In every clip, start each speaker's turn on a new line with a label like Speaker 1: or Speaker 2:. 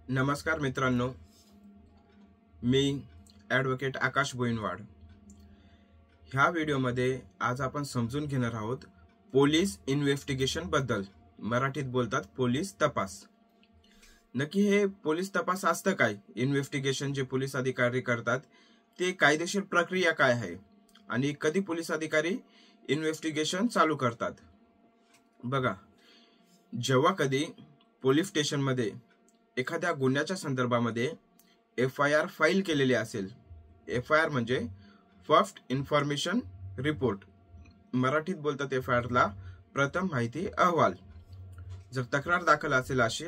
Speaker 1: नमस्कार मित्रांनो, मी ॲडव्होकेट आकाश बोईनवाड। ह्या व्हिडिओमध्ये आज आपण समजून घेणार आहोत पोलीस इन्व्हेस्टिगेशन बद्दल। मराठीत बोलतात पोलीस तपास। नक्की हे पोलीस तपास असतं काय? इन्व्हेस्टिगेशन जे पोलीस अधिकारी करतात ते कायदेशीर प्रक्रिया काय आहे आणि कधी पोलीस अधिकारी इन्व्हेस्टिगेशन चालू करतात? बघा, जेव्हा कधी पोलीस स्टेशनमध्ये एखाद्या गुन्ह्याच्या संदर्भामध्ये FIR फाईल केलेली असेल, FIR म्हणजे फर्स्ट इन्फॉर्मेशन रिपोर्ट, मराठीत बोलतात FIR ला प्रथम माहिती अहवाल। जर तक्रार दाखल असेल अशी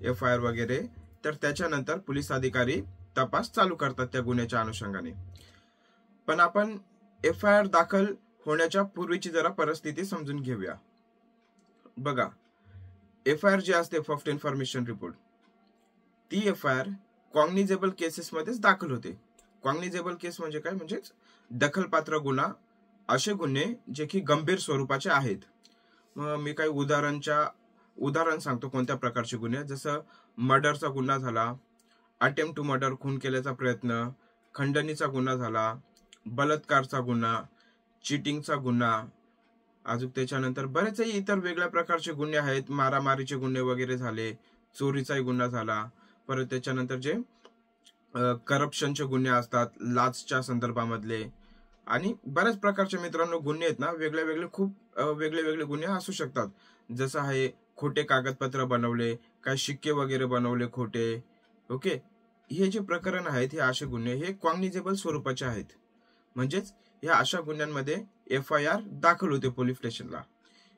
Speaker 1: FIR वगैरे, तर त्याच्यानंतर पोलीस अधिकारी तपास चालू करतात त्या गुन्ह्याच्या अनुषंगाने। पण आपण FIR दाखल होण्याच्या पूर्वीची जरा परिस्थिती समजून घेऊया। बघा, FIR जे असते फर्स्ट इन्फॉर्मेशन रिपोर्ट, ती FIR कॉग्निजेबल केसेस मध्येच दाखल होते। कॉग्निजेबल केस म्हणजे काय? म्हणजे दखलपात्र गुन्हा, असे गुन्हे जे की गंभीर स्वरूपाचे आहेत। मी काही उदाहरण सांगतो कोणत्या प्रकारचे गुन्हे, जसं मर्डरचा गुन्हा झाला, अटेम्प्ट टू मर्डर खून केल्याचा प्रयत्न, खंडणीचा गुन्हा झाला, बलात्कारचा गुन्हा, चिटिंगचा गुन्हा, अजून त्याच्यानंतर बरेचसे इतर वेगळ्या प्रकारचे गुन्हे आहेत। मारामारीचे गुन्हे वगैरे झाले, चोरीचाही गुन्हा झाला, परत त्याच्यानंतर जे करप्शनचे गुन्हे असतात लाचच्या संदर्भामधले, आणि बऱ्याच प्रकारचे मित्रांनो गुन्हे आहेत ना, खूप वेगळे गुन्हे असू शकतात। जसं आहे खोटे कागदपत्र बनवले, काही शिक्के वगैरे बनवले खोटे, ओके। हे जे प्रकरण आहेत, हे असे गुन्हे हे कॉग्निजेबल स्वरूपाचे आहेत। म्हणजेच या अशा गुन्ह्यांमध्ये FIR दाखल होते पोलीस स्टेशनला।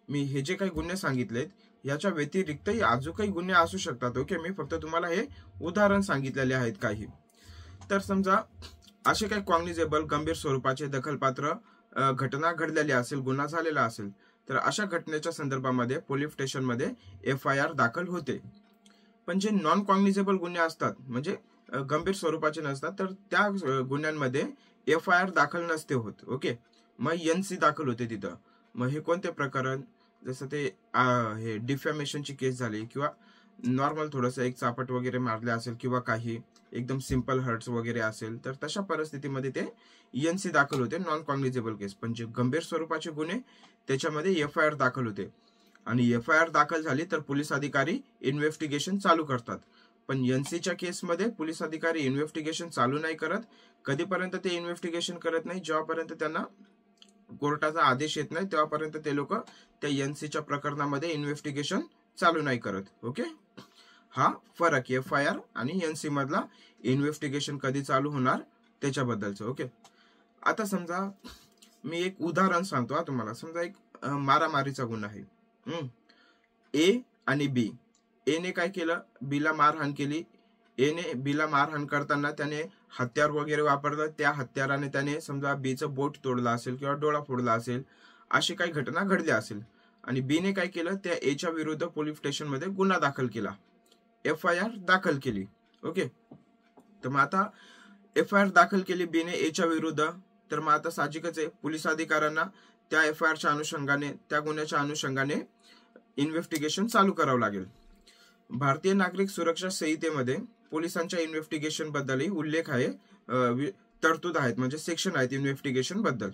Speaker 1: मी हे जे काही गुन्हे सांगितलेत याच्या व्यतिरिक्तही अजून काही गुन्हे असू शकतात, ओके। मी फक्त तुम्हाला हे उदाहरण सांगितलेले आहेत काही। तर समजा असे काही कॉग्निजेबल गंभीर स्वरूपाचे दखलपात्र घटना घडलेली असेल, गुन्हा झालेला असेल, तर अशा घटनेच्या संदर्भामध्ये पोलीस स्टेशनमध्ये FIR दाखल होते। पण जे नॉन कॉग्निजेबल गुन्हे असतात, म्हणजे गंभीर स्वरूपाचे नसतात, तर त्या गुन्ह्यांमध्ये FIR दाखल नसते होत, ओके। मग NC दाखल होते तिथं। मग हे कोणते प्रकरण? जसं ते हे डिफॅमेशनची केस झाली, किंवा नॉर्मल थोडंसं एक चापट वगैरे मारले असेल, किंवा काही एकदम सिंपल हर्ट्स वगैरे असेल, तर तशा परिस्थितीमध्ये ते NC दाखल होते, नॉन कॉग्निजेबल केस। पण जे गंभीर स्वरूपाचे गुन्हे त्याच्यामध्ये FIR दाखल होते, आणि FIR दाखल झाली तर पोलीस अधिकारी इन्व्हेस्टिगेशन चालू करतात। पण NCच्या केसमध्ये पोलीस अधिकारी इन्व्हेस्टिगेशन चालू नाही करत। कधीपर्यंत ते इन्व्हेस्टिगेशन करत नाही? जेव्हापर्यंत त्यांना कोर्टाचा आदेश येत नाही तेव्हापर्यंत ते लोक त्या NCच्या प्रकरणामध्ये इन्व्हेस्टिगेशन चालू नाही करत, ओके। हा फरक FIR आणि NC मधला, इन्व्हेस्टिगेशन कधी चालू होणार त्याच्याबद्दलचं, ओके। आता समजा मी एक उदाहरण सांगतो तुम्हाला। समजा एक मारामारीचा गुन्हा आहे, A आणि B। A ने काय केलं? B ला मारहाण केली। A ने B ला मारहाण करताना त्याने हत्यार वगैरे वापरलं, त्या हत्याराने त्याने समजा B चं बोट तोडलं असेल किंवा डोळा फोडला असेल, अशी काही घटना घडली असेल, आणि B ने काय केलं? त्या A च्या विरुद्ध पोलीस स्टेशनमध्ये गुन्हा दाखल केला, FIR दाखल केली, ओके। तर मग आता FIR दाखल केली B ने A च्या विरुद्ध, तर मग आता साहजिकच आहे पोलीस अधिकाऱ्यांना त्या FIRच्या अनुषंगाने, त्या गुन्ह्याच्या अनुषंगाने इन्व्हेस्टिगेशन चालू करावं लागेल। भारतीय नागरिक सुरक्षा संहितेमध्ये पोलिसांच्या इन्व्हेस्टिगेशन बद्दलही उल्लेख आहे, तरतूद आहेत, म्हणजे सेक्शन आहेत इन्व्हेस्टिगेशन बद्दल।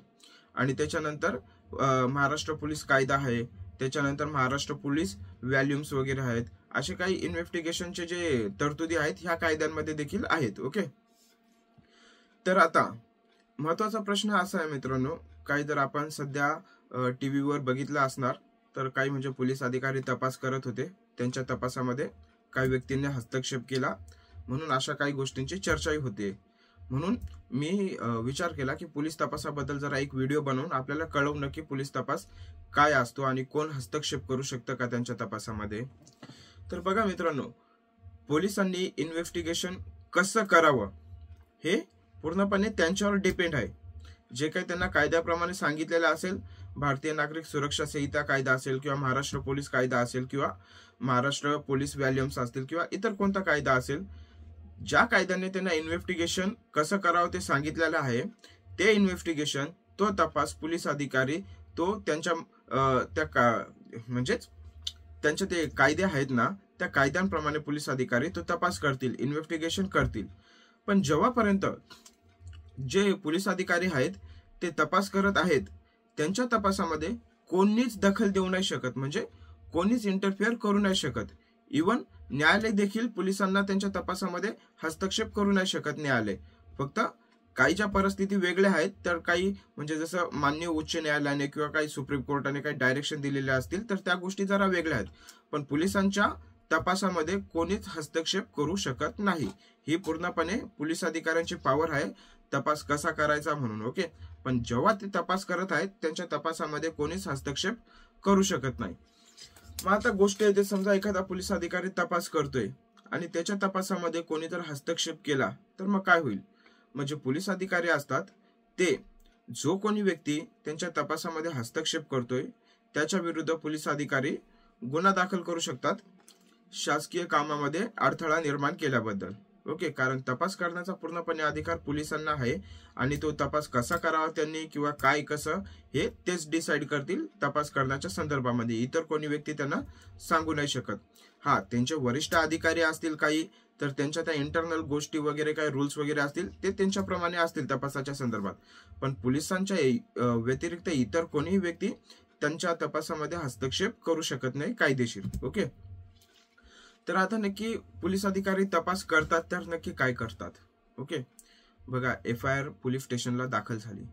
Speaker 1: आणि त्याच्यानंतर महाराष्ट्र पोलीस कायदा आहे, त्याच्यानंतर महाराष्ट्र पोलीस व्हॅल्यूम्स वगैरे आहेत, असे काही इन्व्हेस्टिगेशनचे जे तरतुदी आहेत ह्या कायद्यांमध्ये देखील आहेत, ओके। तर आता महत्वाचा प्रश्न असा आहे मित्रांनो, काही जर आपण सध्या टीव्हीवर बघितलं असणार, तर काही म्हणजे पोलीस अधिकारी तपास करत होते, त्यांच्या तपासामध्ये काही व्यक्तींनी हस्तक्षेप केला, म्हणून अशा काही गोष्टींची चर्चाही होते। म्हणून मी विचार केला की पोलीस तपासाबद्दल जरा एक व्हिडिओ बनवून आपल्याला कळवणं की पोलीस तपास काय असतो आणि कोण हस्तक्षेप करू शकतं का त्यांच्या तपासामध्ये। तर बघा मित्रांनो, पोलिसांनी इन्व्हेस्टिगेशन कसं करावं हे पूर्णपणे त्यांच्यावर डिपेंड आहे। जे काही त्यांना कायद्याप्रमाणे सांगितलेलं असेल, भारतीय नागरिक सुरक्षा संहिता कायदा असेल, किंवा महाराष्ट्र पोलीस कायदा असेल, किंवा महाराष्ट्र पोलीस व्हॅल्यूम्स असतील, किंवा इतर कोणता कायदा असेल, ज्या कायद्याने त्यांना इन्व्हेस्टिगेशन कसं करावं ते सांगितलेलं आहे, ते इन्व्हेस्टिगेशन, तो तपास पोलीस अधिकारी तो त्यांच्या म्हणजेच त्यांचे ते कायदे आहेत ना, त्या कायद्यांप्रमाणे पोलीस अधिकारी तो तपास करतील, इन्व्हेस्टिगेशन करतील. पण जेव्हापर्यंत जे पोलीस अधिकारी आहेत ते तपास करत आहेत, त्यांच्या तपासामध्ये कोणीच दखल देऊ नाही शकत, म्हणजे कोणीच इंटरफिअर करू नाही शकत. इवन न्यायालय देखील पोलिसांना त्यांच्या तपासामध्ये हस्तक्षेप करू नाही शकत. न्यायालय फक्त काही ज्या परिस्थिती वेगळ्या आहेत, तर काही म्हणजे जसं माननीय उच्च न्यायालयाने किंवा काही सुप्रीम कोर्टाने काही डायरेक्शन दिलेले असतील तर त्या गोष्टी जरा वेगळ्या आहेत. पण पोलिसांच्या तपासामध्ये कोणीच हस्तक्षेप करू शकत नाही. ही पूर्णपणे पोलीस अधिकाऱ्यांची पॉवर आहे तपास कसा करायचा म्हणून. ओके, पण जेव्हा ते तपास करत आहेत त्यांच्या तपासामध्ये कोणीच हस्तक्षेप करू शकत नाही. मग आता गोष्ट येते, समजा एखादा पोलीस अधिकारी तपास करतोय आणि त्याच्या तपासामध्ये कोणी जर हस्तक्षेप केला तर मग काय होईल? म्हणजे पोलीस अधिकारी असतात ते जो कोणी व्यक्ती त्यांच्या तपासामध्ये हस्तक्षेप करतोय त्याच्या विरुद्ध पोलीस अधिकारी गुन्हा दाखल करू शकतात शासकीय कामामध्ये अडथळा निर्माण केल्याबद्दल. ओके, कारण तपास करण्याचा पूर्णपणे अधिकार पोलिसांना आहे आणि तो तपास कसा करावा त्यांनी किंवा काय कसं हे तेच डिसाईड करतील तपास करण्याच्या संदर्भामध्ये. इतर कोणी व्यक्ती त्यांना सांगू नाही शकत. हा, त्यांचे वरिष्ठ अधिकारी असतील काही, तर त्यांच्या त्या इंटरनल गोष्टी वगैरे काही रूल्स वगैरे असतील ते त्यांच्याप्रमाणे असतील तपासाच्या संदर्भात. पण पोलिसांच्या व्यतिरिक्त इतर कोणीही व्यक्ती त्यांच्या तपासामध्ये हस्तक्षेप करू शकत नाही कायदेशीर. ओके, तर आता नक्की पोलीस अधिकारी तपास करतात तर नक्की काय करतात? ओके, बघा, FIR पोलीस स्टेशनला दाखल झाली.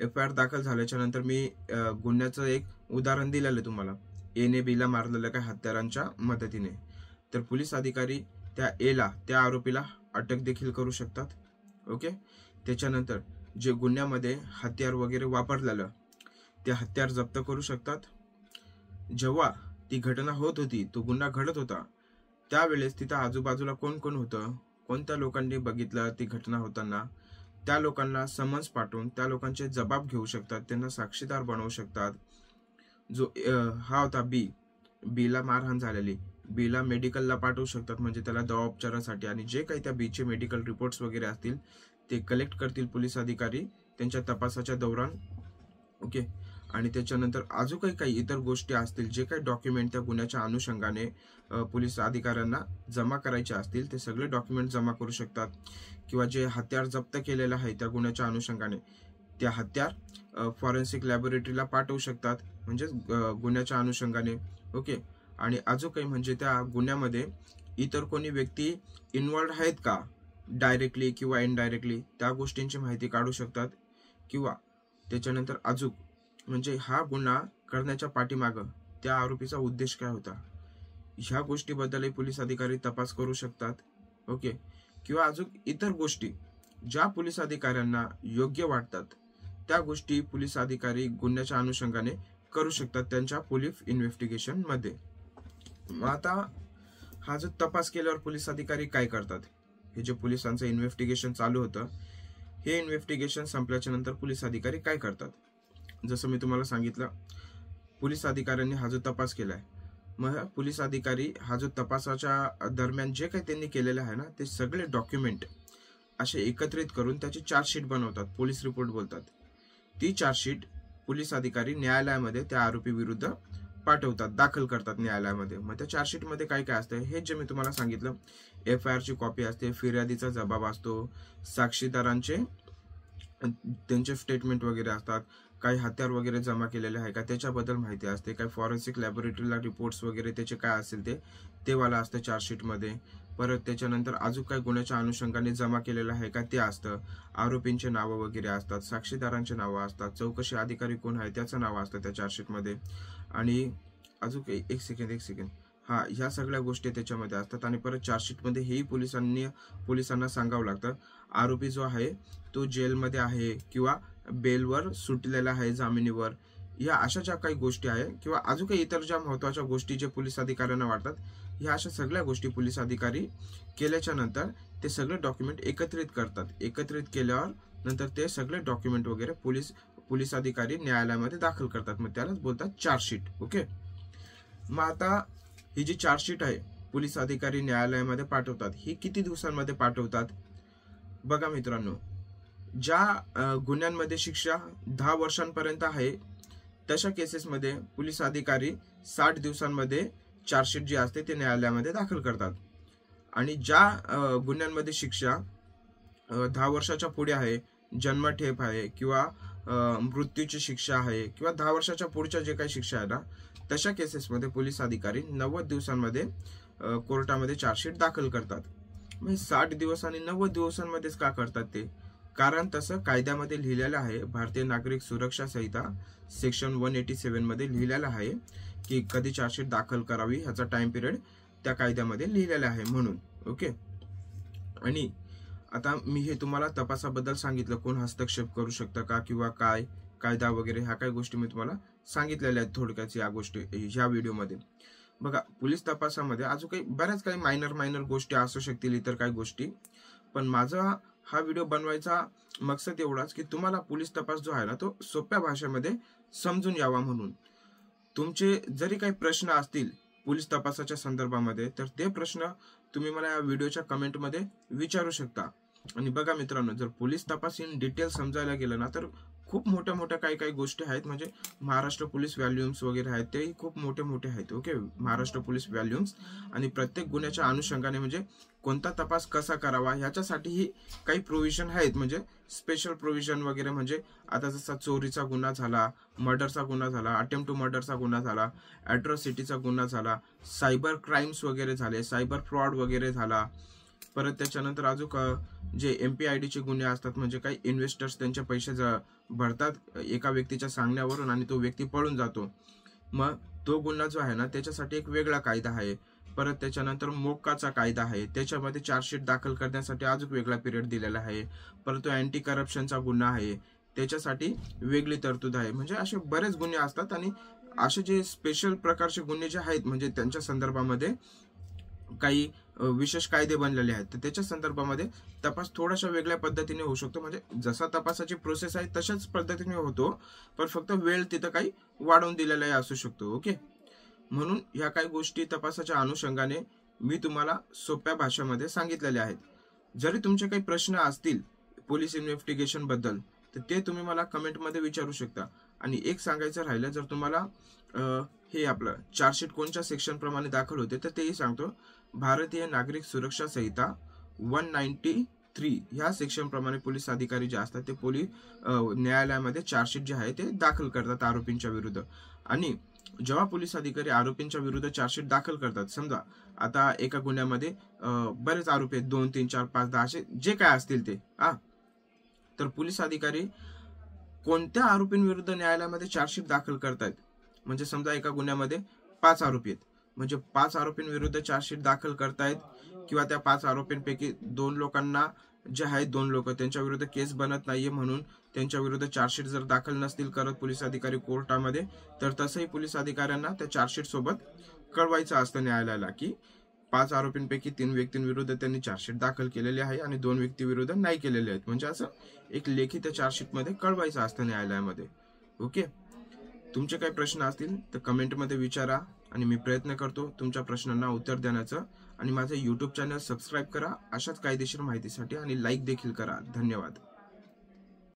Speaker 1: FIR दाखल झाल्याच्या नंतर मी गुन्ह्याचं एक उदाहरण दिलेलं तुम्हाला, एने बीला मारलेलं काय हत्यारांच्या मदतीने. तर पोलीस अधिकारी त्या आरोपीला अटक देखील करू शकतात. ओके, त्याच्यानंतर जे गुन्ह्यामध्ये हत्यार वगैरे वापरलेलं ते हत्यार जप्त करू शकतात. जेव्हा ती घटना होत होती, तो गुन्हा घडत होता, त्यावेळेस तिथं आजूबाजूला कोण कोण होतं, कोणत्या लोकांनी बघितलं ती घटना होताना, त्या लोकांना समन्स पाठवून त्या लोकांचे जबाब घेऊ शकतात, त्यांना साक्षीदार बनवू शकतात. जो हा होता बीला मारहाण झालेली, बीला मेडिकलला पाठवू शकतात, म्हणजे त्याला दवा उपचारासाठी. आणि जे काही त्या बीचे मेडिकल रिपोर्ट्स वगैरे असतील ते कलेक्ट करतील पोलीस अधिकारी त्यांच्या तपासाच्या दौरान. ओके, आणि त्याच्यानंतर अजून काही इतर गोष्टी असतील, जे काही डॉक्युमेंट त्या गुन्ह्याच्या अनुषंगाने पोलीस अधिकाऱ्यांना जमा करायचे असतील ते सगळे डॉक्युमेंट जमा करू शकतात. किंवा जे हत्यार जप्त केलेलं आहे त्या गुन्ह्याच्या अनुषंगाने त्या हत्यार फॉरेन्सिक लॅबोरेटरीला पाठवू शकतात, म्हणजे गुन्ह्याच्या अनुषंगाने. ओके, आणि अजून काही म्हणजे त्या गुन्ह्यामध्ये इतर कोणी व्यक्ती इन्व्हॉल्ड आहेत का डायरेक्टली किंवा इनडायरेक्टली, त्या गोष्टींची माहिती काढू शकतात. किंवा त्याच्यानंतर अजून म्हणजे हा गुन्हा करण्याच्या पाठीमागं त्या आरोपीचा उद्देश काय होता, ह्या गोष्टीबद्दलही पोलीस अधिकारी तपास करू शकतात. ओके, किंवा अजून इतर गोष्टी ज्या पोलीस अधिकाऱ्यांना योग्य वाटतात त्या गोष्टी पोलीस अधिकारी गुन्ह्याच्या अनुषंगाने करू शकतात त्यांच्या पोलीस इन्व्हेस्टिगेशन मध्ये. मग आता हा जो तपास केल्यावर पोलीस अधिकारी काय करतात, हे जे पोलिसांचं इन्व्हेस्टिगेशन चालू होतं, हे इन्व्हेस्टिगेशन संपल्याच्या नंतर पोलीस अधिकारी काय करतात? जसं मी तुम्हाला सांगितलं, पोलीस अधिकाऱ्यांनी हा जो तपास केलाय, मग पोलीस अधिकारी हा जो तपासाच्या दरम्यान जे काही त्यांनी केलेलं आहे ना, ते सगळे डॉक्युमेंट असे एकत्रित करून त्याची चार्जशीट बनवतात, पोलीस रिपोर्ट बोलतात. ती चार्जशीट पोलीस अधिकारी न्यायालयामध्ये त्या आरोपी विरुद्ध पाठवतात, दाखल करतात न्यायालयामध्ये. मग त्या चार्जशीट मध्ये काय काय असतं हे जे मी तुम्हाला सांगितलं, FIR ची कॉपी असते, फिर्यादीचा जबाब असतो, साक्षीदारांचे त्यांचे स्टेटमेंट वगैरे असतात, काही हत्यार वगैरे जमा केलेले आहे का त्याच्याबद्दल माहिती असते, काही फॉरेन्सिक लॅबोरेटरीला रिपोर्ट्स वगैरे त्याचे काय असेल ते वाला असतं चार्जशीट मध्ये. परत त्याच्यानंतर अजून काही गुन्ह्याच्या अनुषंगाने जमा केलेलं आहे का ते असतं, आरोपींचे नावं वगैरे असतात, साक्षीदारांचे नावं असतात, चौकशी अधिकारी कोण आहे त्याचं नाव असतं त्या चार्जशीट मध्ये. आणि अजून एक सेकंड हा, ह्या सगळ्या गोष्टी त्याच्यामध्ये असतात. आणि परत चार्जशीट मध्ये हेही पोलिसांना सांगावं लागतं, आरोपी जो आहे तो जेलमध्ये आहे किंवा बेलवर सुटलेला आहे, जामिनीवर, या अशा ज्या काही गोष्टी आहे किंवा अजून काही इतर ज्या महत्वाच्या गोष्टी जे पोलीस अधिकाऱ्यांना वाटतात, ह्या अशा सगळ्या गोष्टी पोलीस अधिकारी केल्याच्या नंतर ते सगळे डॉक्युमेंट एकत्रित करतात. एकत्रित केल्यावर नंतर ते सगळे डॉक्युमेंट वगैरे पोलीस अधिकारी न्यायालयामध्ये दाखल करतात, मग त्यालाच बोलतात चार्जशीट. ओके, मग आता ही जी चार्जशीट आहे पोलीस अधिकारी न्यायालयामध्ये पाठवतात, ही किती दिवसांमध्ये पाठवतात? बघा मित्रांनो, ज्या गुन्ह्यांमध्ये शिक्षा 10 वर्षांपर्यंत आहे तशा केसेसमध्ये पोलीस अधिकारी 60 दिवसांमध्ये चार्जशीट जी असते ते न्यायालयामध्ये दाखल करतात. आणि ज्या गुन्ह्यांमध्ये शिक्षा 10 वर्षाच्या पुढे आहे, जन्मठेप आहे किंवा मृत्यूची शिक्षा आहे किंवा 10 वर्षाच्या पुढच्या जे काही शिक्षा आहे ना, तशा केसेसमध्ये पोलीस अधिकारी 90 दिवसांमध्ये कोर्टामध्ये चार्जशीट दाखल करतात. म्हणजे 60 दिवस आणि 90 दिवसांमध्येच का करतात ते? कारण तसं कायद्यामध्ये लिहिलेलं आहे, भारतीय नागरिक सुरक्षा संहिता सेक्शन 187 मध्ये लिहिलेलं आहे की कधी चार्जशीट दाखल करावी, ह्याचा टाइम पिरियड त्या कायद्यामध्ये लिहिलेला आहे म्हणून. ओके. आणि आता मी हे तुम्हाला तपासाबद्दल सांगितलं, कोण हस्तक्षेप करू शकतं का किंवा काय कायदा वगैरे, ह्या काही गोष्टी मी तुम्हाला सांगितलेल्या आहेत थोडक्यात या गोष्टी ह्या व्हिडिओमध्ये. बघा, पोलीस तपासामध्ये अजून बऱ्याच काही मायनर गोष्टी असू शकतील, इतर काही गोष्टी. पण माझा हा व्हिडिओ बनवायचा मकसद एवढाच की तुम्हाला पोलीस तपास जो आहे ना, तो सोप्या भाषेमध्ये समजून यावा म्हणून. तुमचे जरी काही प्रश्न असतील पोलीस तपासाच्या संदर्भामध्ये, तर ते प्रश्न तुम्ही मला या व्हिडिओच्या कमेंटमध्ये विचारू शकता. आणि बघा मित्रांनो, जर पोलीस तपास इन डिटेल समजायला गेलं ना, तर खूप मोठ्या काही गोष्टी आहेत. म्हणजे महाराष्ट्र पोलीस व्हॅल्यूम्स वगैरे आहेत, तेही खूप मोठे आहेत. Okay, Maharashtra police volumes. आणि प्रत्येक गुन्ह्याच्या अनुषंगाने म्हणजे कोणता तपास कसा करावा ह्याच्यासाठीही काही प्रोव्हिजन आहेत. म्हणजे स्पेशल प्रोव्हिजन वगैरे, म्हणजे आता जसा चोरीचा गुन्हा झाला, मर्डरचा गुन्हा झाला, अटेम्प्ट टू मर्डरचा गुन्हा झाला, ॲट्रॉसिटीचा गुन्हा झाला, सायबर क्राईम्स वगैरे झाले, सायबर फ्रॉड वगैरे झाला. परत त्याच्यानंतर अजून जे MPID चे गुन्हे असतात, म्हणजे काही इन्व्हेस्टर्स त्यांचे पैसे भरतात एका व्यक्तीच्या सांगण्यावरून आणि तो व्यक्ती पळून जातो, मग तो गुन्हा जो आहे ना, त्याच्यासाठी एक वेगळा कायदा आहे. परत त्याच्यानंतर मोक्काचा कायदा आहे, त्याच्यामध्ये चार्जशीट दाखल करण्यासाठी अजून वेगळा पिरियड दिलेला आहे. परत तो अँटी करप्शनचा गुन्हा आहे, त्याच्यासाठी वेगळी तरतूद आहे. म्हणजे असे बरेच गुन्हे असतात. आणि असे जे स्पेशल प्रकारचे गुन्हे जे आहेत, म्हणजे त्यांच्या संदर्भामध्ये काही विशेष कायदे बनलेले आहेत, तर त्याच्या संदर्भामध्ये तपास थोडाशा वेगळ्या पद्धतीने होऊ शकतो. म्हणजे जसा तपासाची प्रोसेस आहे तशाच पद्धतीने होतो, पण फक्त वेळ तिथं काही वाढवून दिलेला असू शकतो. ओके. म्हणून ह्या काही गोष्टी तपासाच्या अनुषंगाने मी तुम्हाला सोप्या भाषेमध्ये सांगितलेल्या आहेत. जरी तुमचे काही प्रश्न असतील पोलीस इन्व्हेस्टिगेशन बद्दल, तर ते तुम्ही मला कमेंटमध्ये विचारू शकता. आणि एक सांगायचं राहिलं, जर तुम्हाला हे आपलं चार्जशीट कोणत्या सेक्शन प्रमाणे दाखल होते, तर तेही सांगतो. भारतीय नागरिक सुरक्षा संहिता 193 ह्या सेक्शन प्रमाणे पोलीस अधिकारी जे असतात ते पोलीस न्यायालयामध्ये चार्जशीट जे आहे ते दाखल करतात आरोपींच्या विरुद्ध. आणि जेव्हा पोलीस अधिकारी आरोपींच्या विरुद्ध चार्जशीट दाखल करतात, समजा आता एका गुन्ह्यामध्ये बरेच आरोपी आहेत, 2, 3, 4, 5, 10 असे जे काय असतील ते, तर पोलीस अधिकारी कोणत्या आरोपींविरुद्ध न्यायालयामध्ये चार्जशीट दाखल करतायत. म्हणजे समजा एका गुन्ह्यामध्ये 5 आरोपी आहेत, म्हणजे 5 आरोपींविरुद्ध चार्जशीट दाखल करतायत, किंवा त्या 5 आरोपींपैकी 2 लोकांना जे आहेत, 2 लोक त्यांच्या विरुद्ध केस बनत नाहीये म्हणून त्यांच्या विरुद्ध चार्जशीट जर दाखल नसतील करत पोलीस अधिकारी कोर्टामध्ये, तर तसंही पोलीस अधिकाऱ्यांना त्या चार्जशीट सोबत कळवायचं असतं न्यायालयाला की 5 आरोपींपैकी 3 व्यक्तींविरुद्ध त्यांनी चार्जशीट दाखल केलेली आहे आणि 2 व्यक्तीविरुद्ध नाही केलेले आहेत. म्हणजे असं एक लेखी त्या चार्जशीटमध्ये कळवायचं असतं न्यायालयामध्ये. ओके. तुमचे काही प्रश्न असतील तर कमेंटमध्ये विचारा आणि मी प्रयत्न करतो तुमच्या प्रश्नांना उत्तर देण्याचं. आणि माझं YouTube चॅनल सबस्क्राईब करा अशाच कायदेशीर माहितीसाठी, आणि लाईक देखील करा. धन्यवाद.